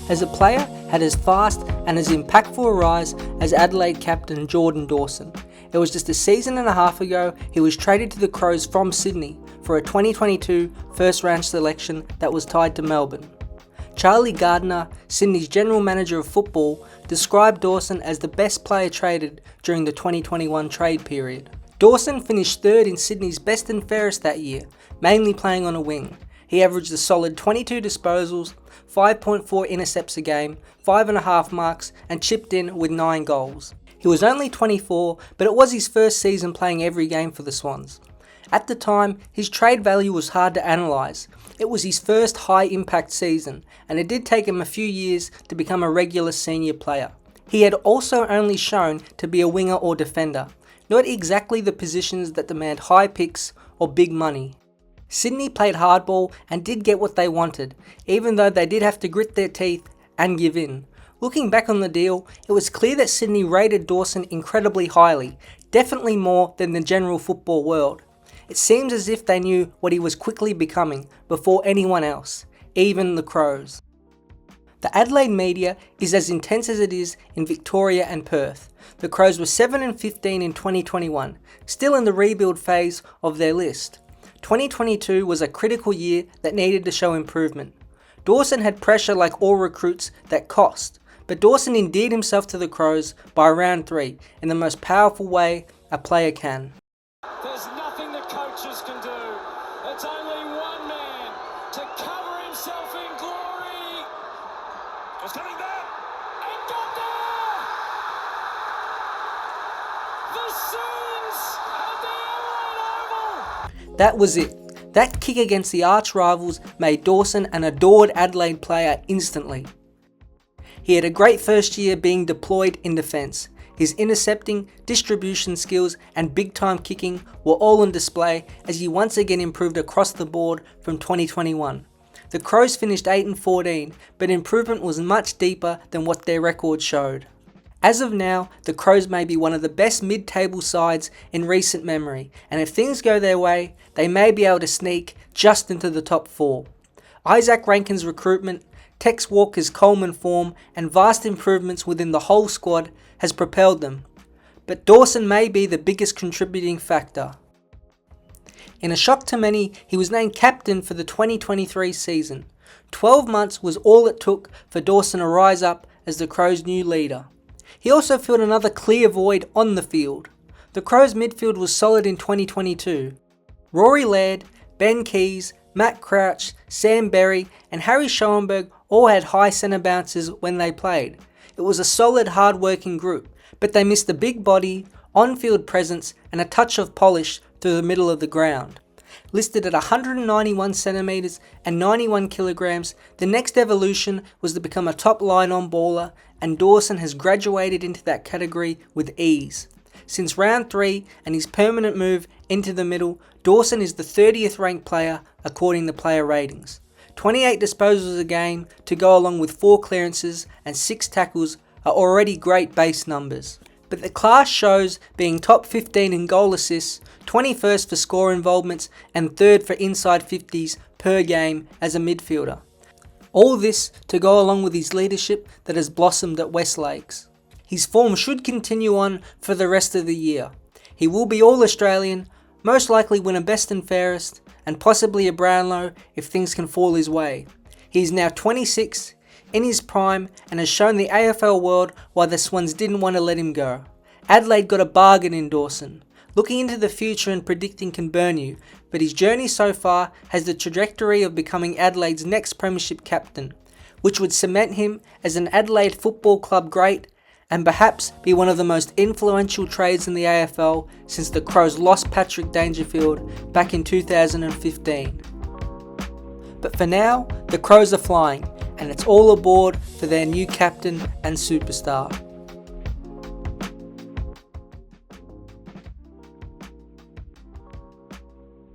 as a player had as fast and as impactful a rise as Adelaide captain Jordan Dawson. It was just a season and a half ago he was traded to the Crows from Sydney for a 2022 first round selection that was tied to Melbourne. Charlie Gardner, Sydney's general manager of football, described Dawson as the best player traded during the 2021 trade period. Dawson finished third in Sydney's best and fairest that year, mainly playing on a wing. He averaged a solid 22 disposals, 5.4 intercepts a game, 5.5 marks, and chipped in with 9 goals. He was only 24, but it was his first season playing every game for the Swans. At the time, his trade value was hard to analyse. It was his first high-impact season, and it did take him a few years to become a regular senior player. He had also only shown to be a winger or defender, not exactly the positions that demand high picks or big money. Sydney played hardball and did get what they wanted, even though they did have to grit their teeth and give in. Looking back on the deal, it was clear that Sydney rated Dawson incredibly highly, definitely more than the general football world. It seems as if they knew what he was quickly becoming before anyone else, even the Crows. The Adelaide media is as intense as it is in Victoria and Perth. The Crows were 7-15 in 2021, still in the rebuild phase of their list. 2022 was a critical year that needed to show improvement. Dawson had pressure like all recruits that cost, but Dawson endeared himself to the Crows by round 3 in the most powerful way a player can. There's nothing the coaches can do. It's only one man to cover himself in glory. It's coming back and got there. The scenes at the Adelaide Oval. That was it. That kick against the arch rivals made Dawson an adored Adelaide player instantly. He had a great first year being deployed in defence. His intercepting, distribution skills and big-time kicking were all on display as he once again improved across the board from 2021. The Crows finished 8-14, but improvement was much deeper than what their record showed. As of now, the Crows may be one of the best mid-table sides in recent memory, and if things go their way, they may be able to sneak just into the top 4. Isaac Rankin's recruitment, Tex Walker's Coleman form, and vast improvements within the whole squad has propelled them, but Dawson may be the biggest contributing factor. In a shock to many, he was named captain for the 2023 season. 12 months was all it took for Dawson to rise up as the Crows' new leader. He also filled another clear void on the field. The Crows' midfield was solid in 2022. Rory Laird, Ben Keys, Matt Crouch, Sam Berry and Harry Schoenberg all had high centre bounces when they played. It was a solid, hard-working group, but they missed a big body, on-field presence and a touch of polish through the middle of the ground. Listed at 191 centimetres and 91 kilograms, the next evolution was to become a top line-on baller, and Dawson has graduated into that category with ease. Since round 3 and his permanent move into the middle, Dawson is the 30th ranked player according to player ratings. 28 disposals a game to go along with 4 clearances and 6 tackles are already great base numbers. But the class shows being top 15 in goal assists, 21st for score involvements and 3rd for inside 50s per game as a midfielder. All this to go along with his leadership that has blossomed at West Lakes. His form should continue on for the rest of the year. He will be All-Australian, most likely win a best and fairest, and possibly a Brownlow if things can fall his way. He is now 26, in his prime, and has shown the AFL world why the Swans didn't want to let him go. Adelaide got a bargain in Dawson. Looking into the future and predicting can burn you, but his journey so far has the trajectory of becoming Adelaide's next premiership captain, which would cement him as an Adelaide Football Club great and perhaps be one of the most influential trades in the AFL since the Crows lost Patrick Dangerfield back in 2015. But for now, the Crows are flying, and it's all aboard for their new captain and superstar.